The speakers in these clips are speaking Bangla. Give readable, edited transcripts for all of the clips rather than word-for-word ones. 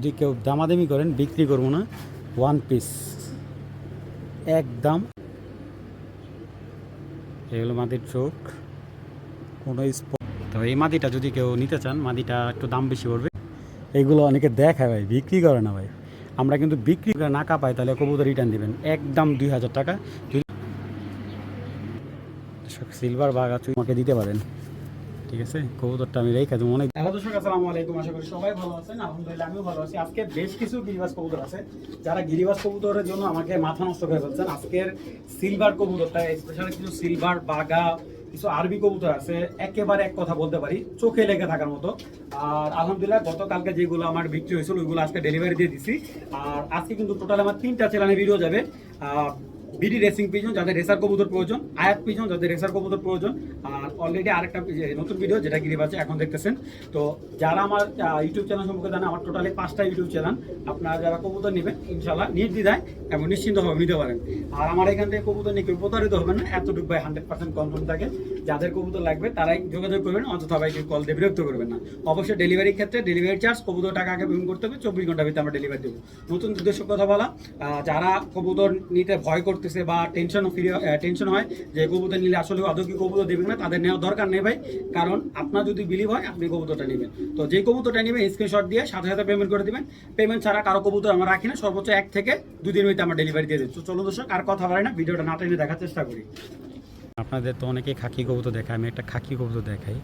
যদি কেউ দামাদামি করেন বিক্রি করবো না, ওয়ান পিস একদম। এগুলো মাটির চোখ, কোনো স্পট। তো এই মাটিটা যদি কেউ নিতে চান, মাটিটা একটু দাম বেশি পড়বে। এগুলো অনেকে দেখায় ভাই, বিক্রি করে না ভাই। আমরা কিন্তু বিক্রি করে না কাপাই, তাহলে কবুতর রিটার্ন দেবেন একদম 2000 টাকা। যদি সিলভার বাঘ আছে আমাকে দিতে পারেন, ঠিক আছে? কবুতরটা আমি রেখে দেবো অনেক। হ্যালো দর্শক, আসসালামু আলাইকুম। আশা করি সবাই ভালো আছেন। আলহামদুলিল্লাহ আমিও ভালো আছি। আজকে বেশ কিছু গিরিবাজ কবুতর আছে, যারা গিরিবাজ কবুতরের জন্য আমাকে মাথা নষ্ট করে ফেলছেন। আজকের সিলভার কবুতরটা, স্পেশালি কিছু সিলভার বাগা, কিছু আরবি কবুতর আছে, একেবারে এক কথা বলতে পারি চোখে লেগে থাকার মতো। আর আলহামদুলিল্লাহ গতকালকে যেগুলো আমার বিক্রি হয়েছিল ওইগুলো আজকে ডেলিভারি দিয়ে দিছি। আর আজকে কিন্তু টোটাল আমার 3টা চ্যানেলে ভিডিও যাবে। বিডি রেসিং পিজন যাদের রেসার কবুতর প্রয়োজন, আয়াত পিজন যাদের রেসার কবুতর প্রয়োজন, আর অলরেডি আরেকটা নতুন ভিডিও যেটা গিরিবাজে এখন দেখতেছেন। তো যারা আমার ইউটিউব চ্যানেল সম্পর্কে জানে, আমার টোটালি 5টা ইউটিউব চ্যানেল। আপনারা যারা কবুতর নেবেন ইনশাল্লাহ নির্দ্বিধায় এবং নিশ্চিন্তভাবে নিতে পারেন। আর আমার এখান থেকে কবুতর নিয়ে কেউ প্রতারিত হবে না, এতটুকু ভাই 100% কনফার্ম থাকে। যাদের কবুতর লাগবে তারাই যোগাযোগ করবেন, অযথা ভাইকে কল দিয়ে বিরক্ত করবেন না। অবশ্যই ডেলিভারির ক্ষেত্রে ডেলিভারি চার্জ কবুতর টাকা আগে পেমেন্ট করতে হবে, 24 ঘন্টার ভিতরে আমরা ডেলিভারি দেবো। নতুন উদ্দেশ্য কথা বলা, যারা কবুতর নিতে ভয় করতেছে বা টেনশন হয় যে কবুতর নিলে আসলে আদৌ কি কবুতর দেবেন না, তাদের নেওয়ার দরকার নেই ভাই। কারণ আপনার যদি বিলিভ হয় আপনি কবুতরটা নেবেন, তো যে কবুতরটা নেবেন স্ক্রিনশট দিয়ে সাথে সাথে পেমেন্ট করে দিবেন। পেমেন্ট ছাড়া কারো কবুতর আমরা রাখি না, সর্বোচ্চ 1 থেকে 2 দিনের মধ্যে আমরা ডেলিভারি দিয়ে দিই। তো চলুন দর্শক, আর কথা বলে না, ভিডিওটা না টেনে দেখার চেষ্টা করি। আপনাদের তো অনেকেই খাকি কবুতর দেখায়, আমি একটা খাকি কবুতর দেখাই।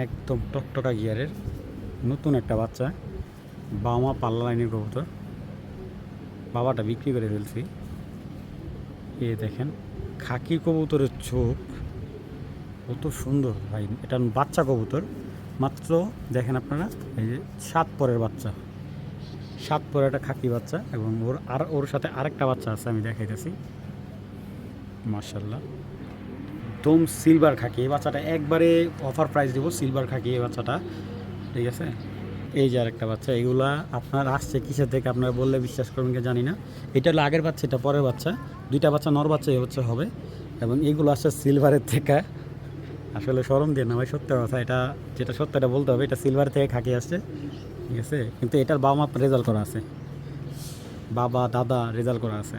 একদম টকটকা গিয়ারের নতুন একটা বাচ্চা, বাবা পাল্লা লাইনের কবুতর। বাবাটা বিক্রি করে ফেলছি। এ দেখেন খাকি কবুতরের চোখ কত সুন্দর ভাই। এটা বাচ্চা কবুতর, মাত্র দেখেন আপনারা, এই যে 7 পরের বাচ্চা, 7 পরে একটা খাকি বাচ্চা, এবং ওর সাথে আরেকটা বাচ্চা আছে, আমি দেখাইতেছি। মাশাল্লাহ, একদম সিলভার খাকি। এই বাচ্চাটা একবারে অফার প্রাইস দেবো, সিলভার খাকি এই বাচ্চাটা, ঠিক আছে? এই যে আরেকটা বাচ্চা। এগুলা আপনার আসছে কিসের থেকে আপনারা বললে বিশ্বাস করবেন কি জানি না। এটা হলো আগের বাচ্চা, এটা পরের বাচ্চা। 2টা বাচ্চা নর বাচ্চা এই হচ্ছে হবে, এবং এগুলো আসছে সিলভারের থেকে। আসলে শরম দিয়ে না ভাই, সত্য কথা, এটা যেটা সত্য এটা বলতে হবে। এটা সিলভার থেকে খাকি আসছে, ঠিক আছে? কিন্তু এটার বাবা মা রেজাল্ট করা আছে, বাবা দাদা রেজাল্ট করা আছে।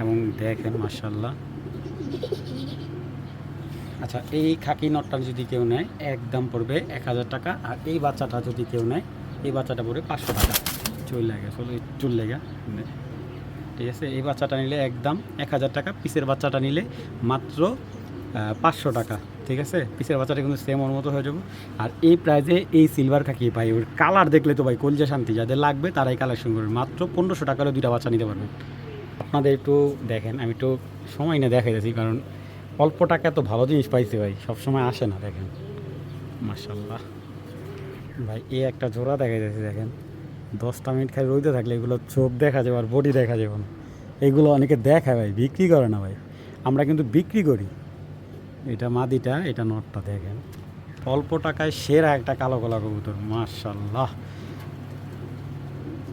এবং দেখেন মাশাল্লাহ। আচ্ছা, এই খাকি নটটা যদি কেউ নেয় একদম পড়বে 1000 টাকা। আর এই বাচ্চাটা যদি কেউ নেয়, এই বাচ্চাটা পড়বে 500 টাকা। চুল লেগা, ঠিক আছে? এই বাচ্চাটা নিলে একদম 1000 টাকা, পিসের বাচ্চাটা নিলে মাত্র 500 টাকা, ঠিক আছে? পিসের বাচ্চাটা কিন্তু সেম ওর মতো হয়ে যাবে। আর এই প্রাইজে এই সিলভার খাকি ভাই, ওর কালার দেখলে তো ভাই কলজা শান্তি। যাদের লাগবে তারাই কালেকশন করবে, মাত্র 1500 টাকা হলে 2টা বাচ্চা নিতে পারবেন। আপনাদের একটু দেখেন, আমি একটু সময় না দেখাই দিয়েছি, কারণ অল্প টাকা এত ভালো জিনিস পাইছে ভাই, সবসময় আসে না। দেখেন মাশাল্লাহ ভাই, এই একটা জোড়া দেখাই দিয়েছি। দেখেন 10টা মিনিট খালি রইতে থাকলে এগুলো চোখ দেখা যাবে আর বডি দেখা যাবে না। এগুলো অনেকে দেখায় ভাই, বিক্রি করে না ভাই। আমরা কিন্তু বিক্রি করি। এটা মাদিটা, এটা নটটা। দেখেন অল্প টাকায় সেরা একটা কালো কলা কবুতর, মাশাল্লাহ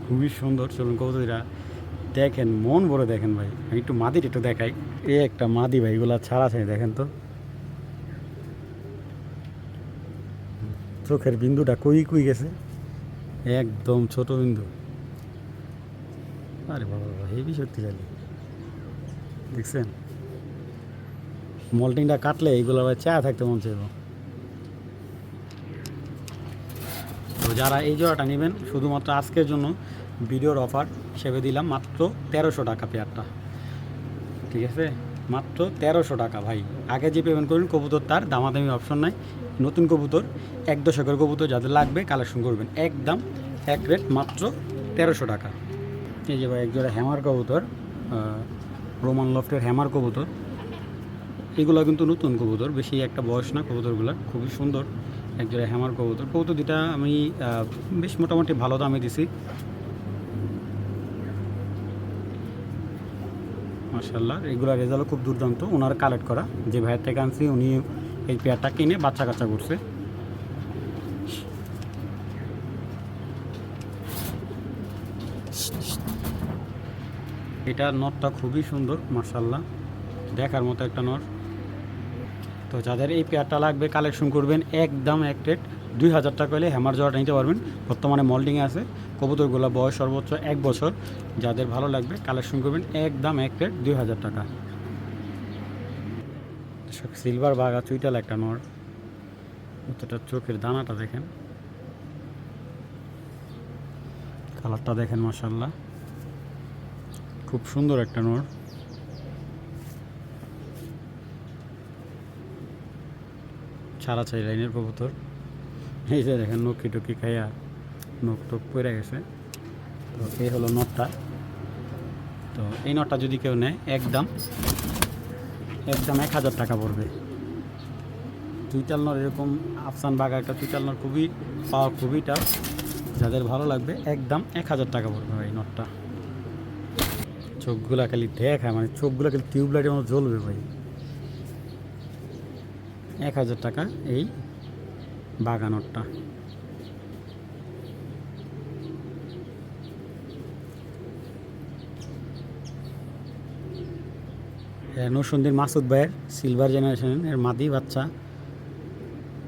খুবই সুন্দর। চলুন কবুতরটা দেখেন, মন ভরে দেখেন ভাই। আমি একটু মাদিটা একটু দেখাই। এ একটা মাদি ভাই, এগুলো ছাড়া ছাড়ি দেখেন তো, চোখের বিন্দুটা কুই গেছে, একদম ছোট বিন্দু। আরে বাবা বাবা, হেভি শক্তিশালী, দেখছেন? মল্টিংটা কাটলে এইগুলো ভাই চা থাকতে মন চাইব। তো যারা এই জোড়াটা নেবেন, শুধুমাত্র আজকের জন্য ভিডিওর অফার হিসেবে দিলাম মাত্র 1300 টাকা পেয়ারটা, ঠিক আছে? মাত্র 1300 টাকা ভাই। আগে যে পেমেন্ট করবেন কবুতর তার দামাদামি অপশন নাই। নতুন কবুতর 1 দশকের কবুতর যাদের লাগবে কালেকশন করবেন, একদম এক রেট, মাত্র 1300 টাকা। এই যে ভাই একজোড়া হ্যামার কবুতর, রোমান লফটের হ্যামার কবুতর। এগুলো কিন্তু নতুন কবুতর, বেশি একটা বয়স না কবুতরগুলো, খুবই সুন্দর। একজোড়া হ্যামার কবুতর। কবুতর দুটা আমি বেশ মোটামুটি ভালো দামে দিছি, মাশাল্লাহ। এগুলোর রেজাল্টও খুব দুর্দান্ত। ওনার কালেক্ট করা, যে ভাইয়ের থেকে আনছি উনি এই পেয়ারটা কিনে বাচ্চা কাচ্চা করছে। এটার নরটা খুবই সুন্দর, মাশাল্লাহ, দেখার মতো একটা নর। তো যাদের এই পেয়ারটা লাগবে কালেকশন করবেন, একদম এক রেট 2000 টাকা হলে হ্যামার জোড়াটা নিতে পারবেন। বর্তমানে মল্ডিংয়ে আছে, কবুতরগুলো বয়স সর্বোচ্চ 1 বছর। যাদের ভালো লাগবে কালেকশন করবেন, একদম এক রেট 2000 টাকা। সিলভার বাঘা চুইটাল একটা নর, কতটা চোখের দানাটা দেখেন, কালারটা দেখেন, মাশাআল্লাহ খুব সুন্দর একটা নর। ছাড়া চাই লাইনের কবুতর। এই যে দেখেন নকি টকি খাইয়া নখ টক পড়ে গেছে। তো এই হলো নটটা। তো এই নটটা যদি কেউ নেয় একদম 1000 টাকা পড়বে। চুইটাল নর এরকম আফসান বাঘা একটা চুইটাল নর খুবই পাওয়া, খুবই টাফ। যাদের ভালো লাগবে একদম 1000 টাকা পড়বে ভাই নটটা। চোখগুলা খালি দেখায়, মানে চোখগুলা খালি টিউবলাইটের মতো জ্বলবে ভাই। 1000 টাকা এই বাঘা নটটা। নরসিংদীর মাসুদ ভাইয়ের সিলভার জেনারেশনের মাদি বাচ্চা,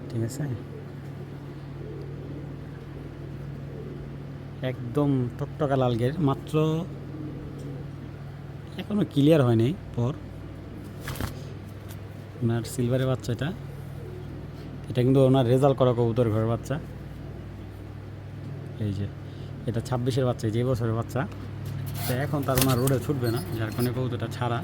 ঠিক আছে, একদম টকটকা লালগের, মাত্র এখনো ক্লিয়ার হয়নি পর ওনার সিলভারের বাচ্চা। এটা কিন্তু ওনার রেজাল্ট করা কবুতর ঘরের বাচ্চা। এই যে এটা 26-এর বাচ্চা, যে বছরের বাচ্চা। তো এখন তার ওনার রোডে ছুটবে না, যার কারণে কবুতরটা ছাড়া।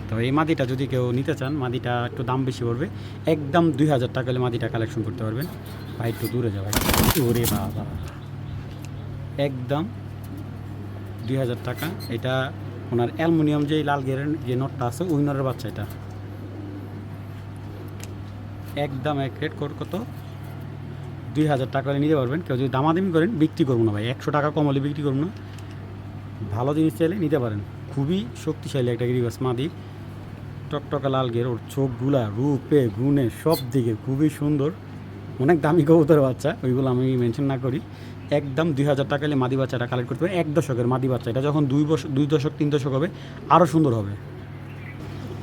তো এই মাদিটা যদি কেউ নিতে চান, মাদিটা একটু দাম বেশি পড়বে, একদম 2000 টাকা হলে মাদিটা কালেকশন করতে পারবেন। ভাই একটু দূরে যাবে, ওরে বাবা, একদম 2000 টাকা। এটা ওনার অ্যালুমিনিয়াম যে লাল গেরের যে নটটা আছে ওই নরের বাচ্চা। এটা একদম এক রেট কত 2000 টাকা হলে নিতে পারবেন। কেউ যদি দামাদামি করেন বিক্রি করবো না ভাই, 100 টাকা কম হলে বিক্রি করবো না। ভালো জিনিস চাইলে নিতে পারেন। খুবই শক্তিশালী একটা গিরিবাস মাদি, টকটকা লাল গের, ওর চোখগুলা রূপে গুণে সব দিকে খুবই সুন্দর। অনেক দামি কবুতর বাচ্চা, ওইগুলো আমি মেনশন না করি। একদম 2000 টাকা হলে মাদি বাচ্চাটা কালেক্ট করতে পারেন। 1 দশকের মাদি বাচ্চা, এটা যখন 2 দশক 3 দশক হবে আরও সুন্দর হবে।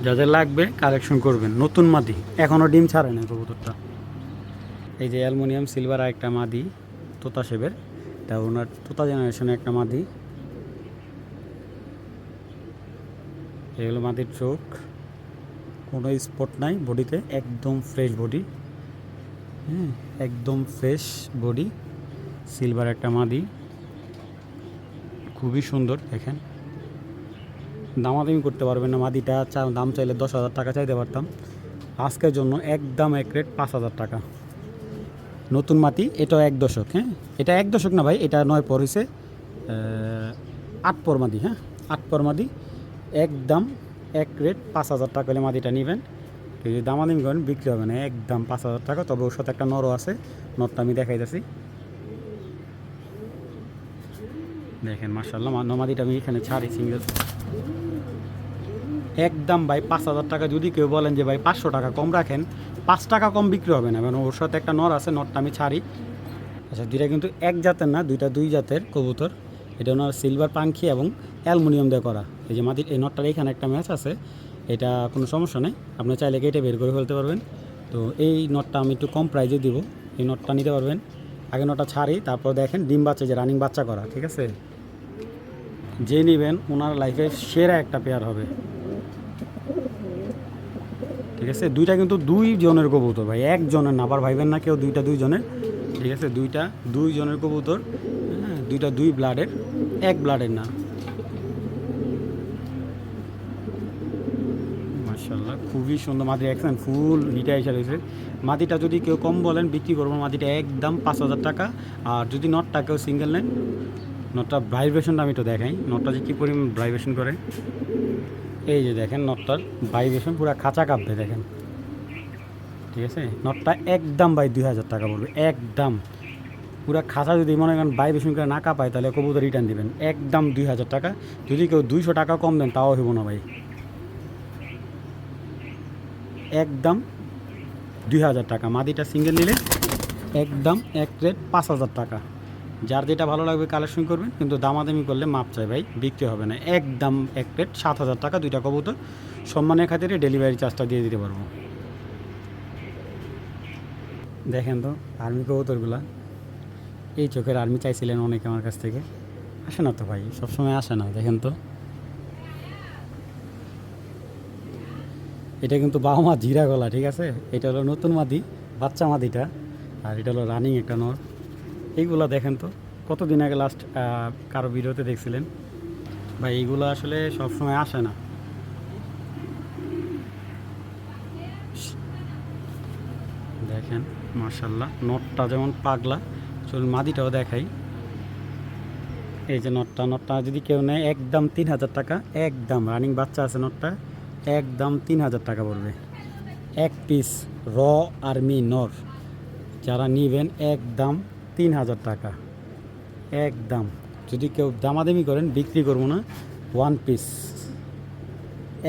যাদের লাগবে কালেকশন করবেন। নতুন মাদি, এখনও ডিম ছাড়ে না কবুতরটা। এই যে অ্যালুমিনিয়াম সিলভার একটা মাদি তোতা শেপের, এটা ওনার তোতা জেনারেশনের একটা মাদি। এগুলো মাদির চোখ, কোনো স্পট নাই বডিতে, একদম ফ্রেশ বডি। একদম ফ্রেশ বডি, সিলভার একটা মাদি, খুবই সুন্দর। দেখেন দামাদামি করতে পারবেন না, মাদিটা দাম চাইলে 10,000 টাকা চাইতে পারতাম। আজকের জন্য একদম এক রেট 5000 টাকা। নতুন মাটি, এটাও 1 দশক। হ্যাঁ, এটা 1 দশক না ভাই, এটা 9 পর হয়েছে, 8 পর মাদি। হ্যাঁ, 8 পর মাদি, একদম এক রেট 5000 টাকা হলে মাদিটা নেবেন। যদি দামাদামি করেন বিক্রি হবে না, একদম 5000 টাকা। তবে ওর সাথে একটা নরও আছে, নরটা আমি দেখাইতেছি। দেখেন মাশাআল্লাহ, মাদিটা আমি এখানে ছাড়ি সিঙ্গেল। একদম ভাই 5000 টাকা। যদি কেউ বলেন যে ভাই 500 টাকা কম রাখেন, 5 টাকা কম বিক্রি হবে না, কারণ ওর সাথে একটা নর আছে, নরটা আমি ছাড়ি। আচ্ছা, দুইটা কিন্তু এক জাতের না, দুইটা 2 জাতের কবুতর। এটা ওনার সিলভার পাঙ্খি এবং অ্যালুমিনিয়াম দিয়ে করা। এই যে মাদির এই নটটার এখানে একটা ম্যাচ আছে, এটা কোনো সমস্যা নেই, আপনি চাইলে কেটে বের করে ফেলতে পারবেন। তো এই নটটা আমি একটু কম প্রাইজে দিব, এই নটটা নিতে পারবেন। আগে নটটা ছাড়ি, তারপর দেখেন ডিম বাচ্চা, যে রানিং বাচ্চা করা, ঠিক আছে। যে নেবেন ওনার লাইফে সেরা একটা পেয়ার হবে, ঠিক আছে। দুইটা কিন্তু 2 জনের কবুতর ভাই, 1 জনের না, আবার ভাইবেন না কেউ দুইটা 2 জনের, ঠিক আছে। দুইটা 2 জনের কবুতর, হ্যাঁ, দুইটা 2 ব্লাডের, 1 ব্লাডের না। মাশাআল্লাহ খুবই সুন্দর মাদি, একদম ফুল হিটা এসে রয়েছে। মাদিটা যদি কেউ কম বলেন বিক্রি করবো, মাদিটা একদম 5000 টাকা। আর যদি নটটা কেউ সিঙ্গেল নেন, নটটা ভাইব্রেশনটা আমি একটু দেখাই, নটটা যে কী পরিমাণ ভাইব্রেশন করে। এই যে দেখেন নটটার ভাইব্রেশন পুরো খাঁচা কাঁপবে, দেখেন, ঠিক আছে। নটটা একদম ভাই 2000 টাকা পড়বে, একদম পুরো খাঁচা। যদি মনে করেন ভাইব্রেশন করে না কাঁপায়, তাহলে কবুতর রিটার্ন দেবেন, একদম 2000 টাকা। যদি কেউ 200 টাকা কম দেন তাও হইব না ভাই, একদম 2000 টাকা। মাদিটা সিঙ্গেল নিলে একদম এক রেট 5000 টাকা। যার যেটা ভালো লাগবে কালেকশন করবেন, কিন্তু দামাদামি করলে মাপ চাই ভাই, বিক্রি হবে না। একদম এক রেট 7000 টাকা, 2টা কবুতর। সম্মানের খাতিরে ডেলিভারি চার্জটা দিয়ে দিতে পারবো। দেখেন তো আর্মি কবুতরগুলা এই চোখের আর্মি চাইছিলেন অনেকে আমার কাছ থেকে, আসে না তো ভাই, সবসময় আসে না। দেখেন তো, এটা কিন্তু বাবা মা জিরা গলা, ঠিক আছে। এটা হলো নতুন মাদি, বাচ্চা মাদিটা, আর এটা হলো রানিং একটা নর। এইগুলা দেখেন তো, কতদিন আগে লাস্ট কারো ভিডিওতে দেখছিলেন ভাই, এইগুলো আসলে সবসময় আসে না। দেখেন মাশাল্লাহ, নটটা যেমন পাগলা, চলুন মাদিটাও দেখাই। এই যে নটটা, নটটা যদি কেউ নেয় একদম 3000 টাকা, একদম রানিং বাচ্চা আছে নটটা, একদম 3000 টাকা পড়বে এক পিস র আর্মি নর। যারা নিবেন একদম 3000 টাকা একদম। যদি কেউ দামাদামি করেন বিক্রি করবো না, ওয়ান পিস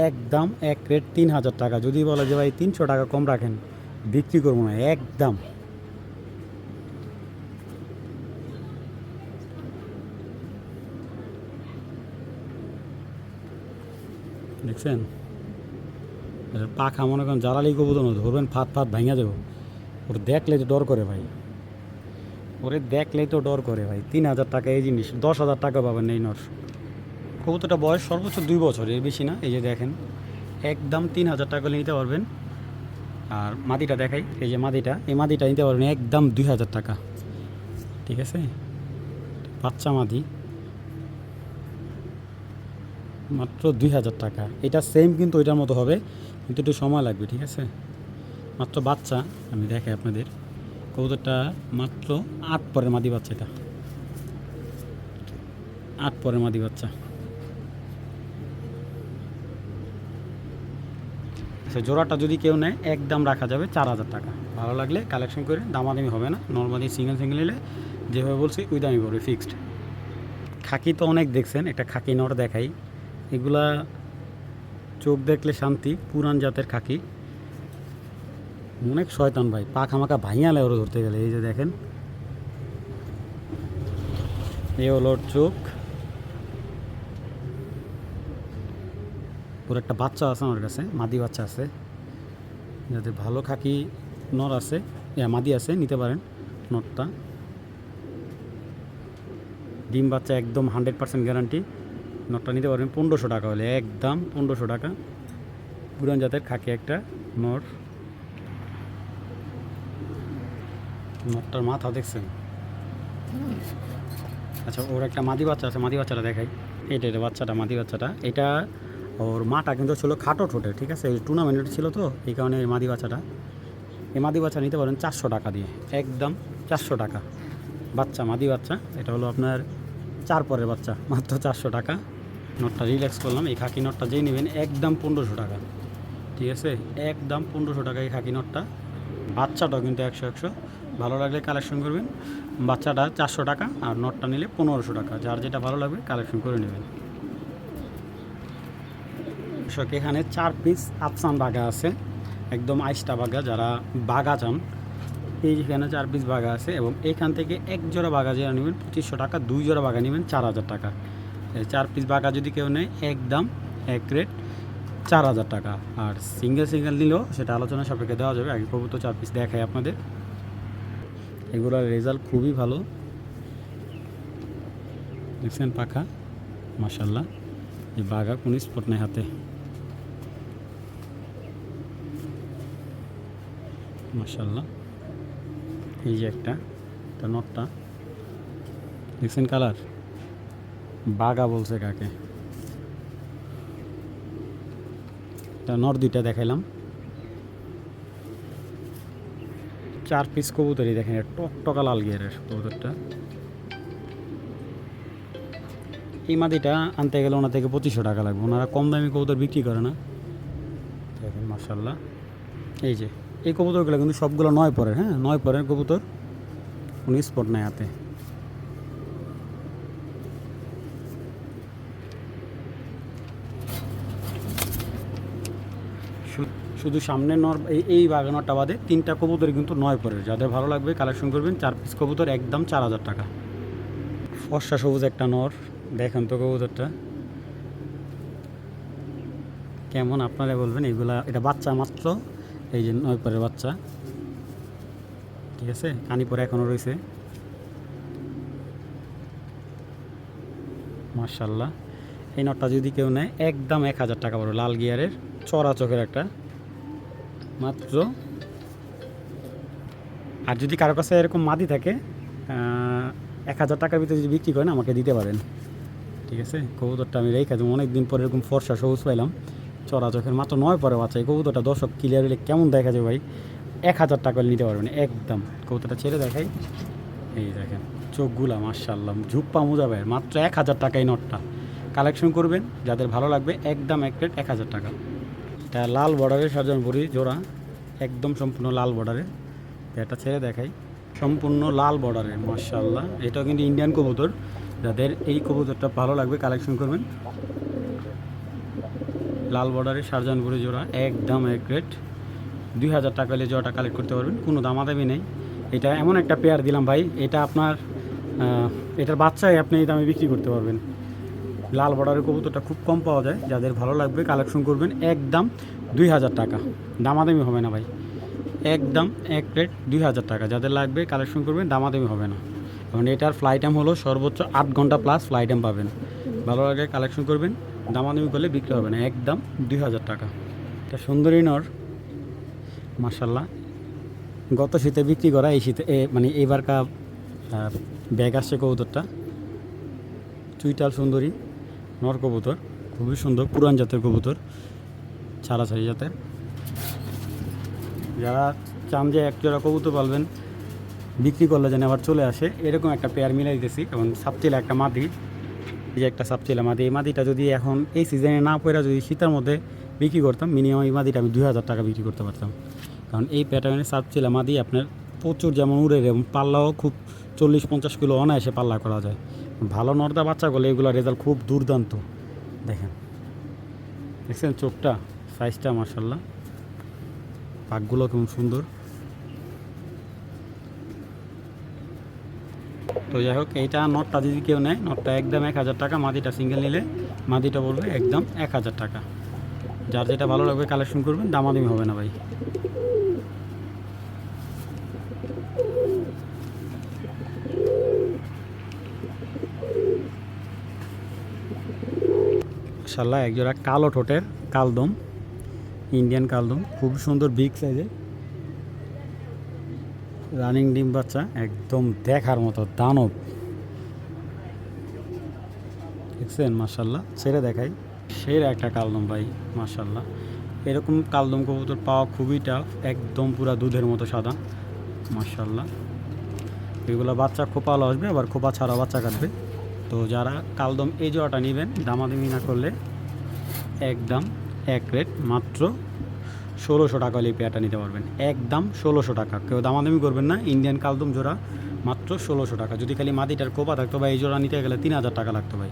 একদম এক রেট 3000 টাকা। যদি বলে যে ভাই 300 টাকা কম রাখেন, বিক্রি করবো না একদম। দেখছেন পাখা, মনে করেন জ্বালালি কবুতর ধরবেন, ফাত ফাত ভাঙা দেবো। ওর দেখলে তো ডর করে ভাই, ওরে দেখলেই তো ডর করে ভাই। 3000 টাকা এই জিনিস, 10,000 টাকা পাবেন এই নর। কবুতরটা বয়স সর্বোচ্চ 2 বছর, এর বেশি না। এই যে দেখেন একদম 3000 টাকা নিতে পারবেন। আর মাদিটা দেখাই, এই যে মাদিটা, এই মাদিটা নিতে পারবেন একদম 2000 টাকা, ঠিক আছে। বাচ্চা মাদি মাত্র 2000 টাকা। এটা সেম কিন্তু ওইটার মতো হবে, কিন্তু একটু সময় লাগবে, ঠিক আছে। মাত্র বাচ্চা আমি দেখাই আপনাদের। কবুতরটা মাত্র 8 পরের মাদি বাচ্চা, এটা 8 পরের মাদি বাচ্চা। আচ্ছা, জোড়াটা যদি কেউ নেয় একদম রাখা যাবে 4000 টাকা। ভালো লাগলে কালেকশন করে, দামাদামি হবে না। নর্মালি সিঙ্গেল সিঙ্গেল নিলে যেভাবে বলছি ওই দামি পড়বে, ফিক্সড। খাকি তো অনেক দেখছেন, একটা খাকি নর দেখাই। এগুলা চোখ দেখলে শান্তি, পুরান জাতের খাকি, অনেক শয়তান ভাই, পা খামাকা ভাইয়ালে ওরা ধরতে গেলে। এই যে দেখেন, এই হলো ওর চোখ। ওর একটা বাচ্চা আছে আমার কাছে, মাদি বাচ্চা আছে। যাতে ভালো খাকি নর আছে, মাদি আছে, নিতে পারেন নরটা। ডিম বাচ্চা একদম 100% গ্যারান্টি। নটটা নিতে পারবেন 1500 টাকা হলে, একদম 1500 টাকা। পুরান জাতের খাকি একটা নর। নটটার মাথা দেখছেন। আচ্ছা, ওর একটা মাদি বাচ্চা আছে, মাদি বাচ্চাটা দেখাই। এটা এটা বাচ্চাটা, মাদি বাচ্চাটা। এটা ওর মাটা কিন্তু ছিল খাটো ঠোঁটে, ঠিক আছে। টুর্নামেন্ট ছিল তো, এই কারণে এই মাদি বাচ্চাটা। এই মাদি বাচ্চা নিতে পারেন 400 টাকা দিয়ে, একদম 400 টাকা। বাচ্চা, মাদি বাচ্চা। এটা হলো আপনার 4 পরের বাচ্চা, মাত্র 400 টাকা। নটটা রিল্যাক্স করলাম। এই খাকি নটটা যেই নেবেন একদম 1500 টাকা, ঠিক আছে। একদম 1500 টাকা এই খাকি নটটা। বাচ্চাটাও কিন্তু 100 ভালো লাগলে কালেকশন করবেন। বাচ্চাটা 400 টাকা, আর নটটা নিলে 1500 টাকা। যার যেটা ভালো লাগবে কালেকশন করে নেবেন। এখানে 4 পিস আফসান বাঘা আছে, একদম আইসটা বাঘা। যারা বাঘা চান, এইখানে 4 পিস বাঘা আছে। এবং এইখান থেকে এক জোড়া বাঘা যারা নেবেন 2500 টাকা, 2 জোড়া বাঘা নেবেন 4000 টাকা। 4 পিস বাঘা যদি কেউ নেয় একদম এক রেট 4000 টাকা। আর সিঙ্গেল সিঙ্গেল নিলেও সেটা আলোচনা সাপেক্ষে দেওয়া যাবে। আগে কবুতর 4 পিস দেখাই আপনাদের। এগুলোর রেজাল্ট খুবই ভালো, দেখছেন পাখা, মাশাল্লাহ। এই বাঘা কোনো স্পট নেই হাতে, মাশাল্লাহ। এই যে একটা নটটা দেখছেন, কালার বাঘা বলছে কাকে। নর দুইটা দেখাইলাম। 4 পিস কবুতরই দেখেন, টকটকা লাল গিয়ারের কবুতরটা। এই মাদিটা আনতে গেলে ওনার থেকে 2500 টাকা লাগবে, ওনারা কম দামি কবুতর বিক্রি করে না। দেখেন মাশাল্লাহ। এই যে এই কবুতরগুলো কিন্তু সবগুলো 9 পরের, হ্যাঁ 9 পরের কবুতর, কোনো স্পট নেই হাতে। শুধু সামনে নর, এই বাগানটা বাদে 3টা কবুতর কিন্তু 9 পরের। যাদের ভালো লাগবে কালেকশন করবেন। 4 পিস কবুতর একদম 4000 টাকা। ফর্সা সবুজ একটা নর, দেখেন তো কবুতরটা কেমন, আপনারা বলবেন। এগুলা, এটা বাচ্চা মাত্র, এই যে 9 পরের বাচ্চা, ঠিক আছে। কানি পরে এখনও রয়েছে। মাশাআল্লাহ। এই নটটা যদি কেউ নেয় একদম 1000 টাকা পড়বে, লাল গিয়ারের চড়া চোখের একটা মাত্র। আর যদি কারো কাছে এরকম মাদি থাকে 1000 টাকার ভিতরে যদি বিক্রি করেন আমাকে দিতে পারেন, ঠিক আছে। কবুতরটা আমি রেখে দেবো, অনেকদিন পরে এরকম ফর্সা সবুজ পাইলাম চড়া চোখের, মাত্র 9 পরে বাচ্চা। এই কবুতরটা দর্শক ক্লিয়ার হলে কেমন দেখা যায় ভাই, 1000 টাকা নিতে পারবেন একদম। কবুতরটা ছেড়ে দেখাই, এই দেখেন চোখগুলা মাশাআল্লাহ, ঝুপ্পা মোজা ভাই, মাত্র 1000 টাকা এই নটটা। কালেকশন করবেন যাদের ভালো লাগবে, একদম এক প্লেট 1000 টাকা। এটা লাল বর্ডারের শাহজাহানপুরি জোড়া, একদম সম্পূর্ণ লাল বর্ডারে। এটা ছেড়ে দেখাই, সম্পূর্ণ লাল বর্ডারে মাশাআল্লাহ। এটাও কিন্তু ইন্ডিয়ান কবুতর, যাদের এই কবুতরটা ভালো লাগবে কালেকশন করবেন। লাল বর্ডারের শাহজাহানপুরি জোড়া, একদম এক রেট 2000 টাকা হলে জোড়াটা কালেক্ট করতে পারবেন, কোনো দামাদামি নেই। এটা এমন একটা পেয়ার দিলাম ভাই, এটা আপনার এটার বাচ্চাই আপনি এই দামে বিক্রি করতে পারবেন। লাল বর্ডারের কবুতরটা খুব কম পাওয়া যায়, যাদের ভালো লাগবে কালেকশন করবেন, একদম 2000 টাকা, দামাদামি হবে না ভাই, একদম এক প্লেট 2000 টাকা। যাদের লাগবে কালেকশন করবেন, দামাদামি হবে না। কারণ এটার ফ্লাইট টাইম হলো সর্বোচ্চ 8 ঘন্টা প্লাস ফ্লাইট টাইম পাবেন। ভালো লাগে কালেকশন করবেন, দামাদামি করলে বিক্রি হবে না, একদম 2000 টাকা। এটা সুন্দরী নর মাশাআল্লাহ, গত শীতে বিক্রি করা, এই শীতে মানে এবারকার ব্যাগ আসছে কবুতরটা। চুইটাল সুন্দরী নর কবুতর, খুবই সুন্দর, পুরান জাতের কবুতর, ছাড়াছাড়ি জাতের। যারা চান যে এক জোড়া কবুতর পালবেন, বিক্রি করলে যেন আবার চলে আসে, এরকম একটা পেয়ার মিলাই দিতেছি। এবং সাপচিলা একটা মাদি, এই যে একটা সাপচিলা মাদি, এই মাদিটা যদি এখন এই সিজনে না পড়া যদি শীতের মধ্যে বিক্রি করতাম, মিনিমাম এই মাদিটা আমি 2000 টাকা বিক্রি করতে পারতাম। কারণ এই প্যাটার্নের সাপচিলা মাদি আপনার প্রচুর যেমন উড়ে, এবং পাল্লাও খুব 40-50 কিলো অনায়াসে পাল্লা করা যায়। ভালো নর্দা বাচ্চা করলে এগুলো রেজাল্ট খুব দুর্দান্ত। দেখেন, দেখছেন চোখটা, সাইজটা মাশাআল্লাহ, পাকগুলো খুব সুন্দর। তো যাই হোক, এইটা নটটা যদি কেউ নেয়, নটটা একদম 1000 টাকা, মাদিটা সিঙ্গেল নিলে মাদিটা বলবে একদম 1000 টাকা। যার যেটা ভালো লাগবে কালেকশন করবেন, দামাদামি হবে না ভাই। মাশাআল্লাহ, একজোড়া কালো ঠোঁটের কালদম, ইন্ডিয়ান কালদম, খুব সুন্দর বিগ সাইজের রানিং ডিম বাচ্চা, একদম দেখার মতো দানব, দেখছেন মাশাআল্লাহ। ছেড়ে দেখাই, সেরা একটা কালদম ভাই মাশাআল্লাহ। এরকম কালদম কবুতর পাওয়া খুবই টাফ, একদম পুরা দুধের মতো সাদা মাশাআল্লাহ। এগুলো বাচ্চা খোপালো আসবে, আবার খোপা ছাড়া বাচ্চা কাটবে। তো যারা কালদম এই জোড়াটা নেবেন, দামাদামি না করলে একদম এক রেট, মাত্র 1600 টাকা হলে এই পেয়ারটা নিতে পারবেন, একদম 1600 টাকা। কেউ দামাদামি করবেন না, ইন্ডিয়ান কালদম জোড়া মাত্র 1600 টাকা। যদি খালি মাদিটার কোপা থাকতো বা এই জোড়া নিতে গেলে 3000 টাকা লাগতো ভাই,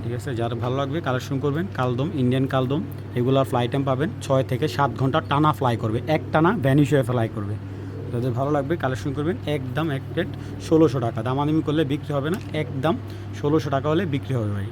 ঠিক আছে। যার ভালো লাগবে কালেকশন করবেন। কালদম, ইন্ডিয়ান কালদম, এগুলোর ফ্লাই টাইম পাবেন 6 থেকে 7 ঘন্টা টানা ফ্লাই করবে, এক টানা ভ্যানিশ হয়ে ফ্লাই করবে। যাদের ভালো লাগবে কালেকশন করবেন, একদম এক প্লেট 1600 টাকা। দামাদামি করলে বিক্রি হবে না, একদম 1600 টাকা হলে বিক্রি হবে ভাই।